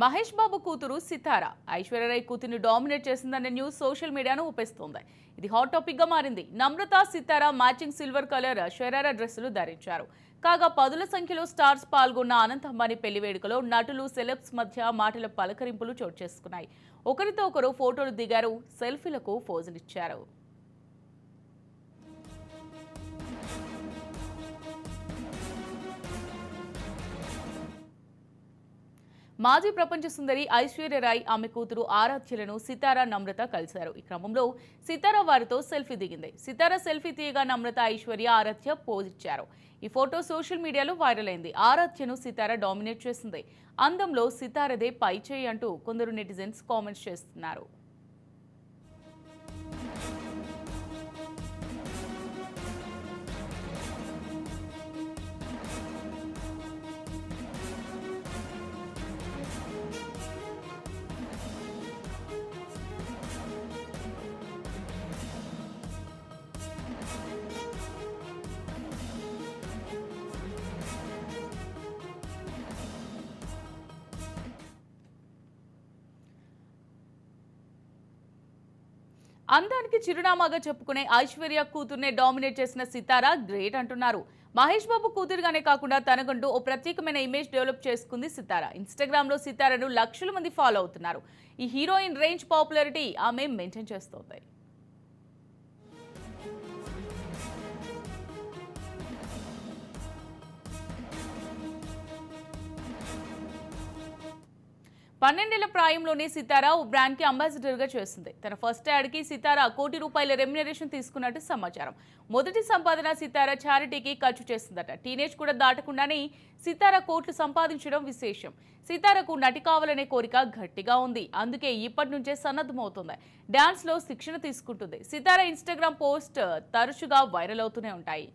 మహేష్ బాబు కూతురు సితార ఐశ్వర్యరాయ్ కూతురిని dominate చేసిందనే news social మీడియాను ఊపేస్తోంది. ఇది హాట్ టాపిక్ గా మారింది. Namrata Sitara matching silver colour sharara డ్రెస్సులు ధరించారు. కాగా పదుల సంఖ్యలో స్టార్స్ పాల్గొన్న అనంత అంబానీ పెళ్లి వేడుకలో నటులు సెలబ్స్ మధ్య మాటల పలకరింపులు చోటు చేసుకున్నాయి. ఒకరితో ఒకరు ఫోటోలు దిగారు, సెల్ఫీలకు పోజులిచ్చారు. మాజీ ప్రపంచ సుందరి ఐశ్వర్యరాయ్ ఆమె కూతురు ఆరాధ్యలను సితార నమ్రత కలిశారు. ఈ క్రమంలో సితార వారితో సెల్ఫీ దిగింది. సితార సెల్ఫీ తీయగా నమ్రత ఐశ్వర్య ఆరాధ్య పోజ్ ఇచ్చారు. ఈ ఫోటో సోషల్ మీడియాలో వైరల్ అయింది. ఆరాధ్యను సితార డామినేట్ చేసింది. అందంలో సితారదే పై చేయి అంటూ కొందరు నెటిజన్స్ కామెంట్స్ చేస్తున్నారు. అందానికి చిరునామాగా చెప్పుకునే ఐశ్వర్య కూతుర్నే డామినేట్ చేసిన సితార గ్రేట్ అంటున్నారు. మహేష్ బాబు కూతురుగానే కాకుండా తనకంటూ ఓ ప్రత్యేకమైన ఇమేజ్ డెవలప్ చేసుకుంది సితార. ఇన్స్టాగ్రామ్ లో సితారను లక్షల మంది ఫాలో అవుతున్నారు. ఈ హీరోయిన్ రేంజ్ పాపులారిటీ ఆమె మెయింటైన్ చేస్తోంది. 12 ప్రాయంలోనే సితార ఓ బ్రాండ్ కి అంబాసిడర్ గా చేసింది. తన ఫస్ట్ యాడ్ కి సితార ₹1 కోటి రెమ్యునరేషన్ తీసుకున్నట్టు సమాచారం. మొదటి సంపాదన సితార చారిటీకి ఖర్చు చేస్తుందట. టీనేజ్ కూడా దాటకుండానే సితార కోట్లు సంపాదించడం విశేషం. సితారకు నటి కావాలనే కోరిక గట్టిగా ఉంది. అందుకే ఇప్పటి నుంచే సన్నద్ధమవుతుంది. డాన్స్ లో శిక్షణ తీసుకుంటుంది. సితార ఇన్స్టాగ్రామ్ పోస్ట్ తరచుగా వైరల్ అవుతూనే ఉంటాయి.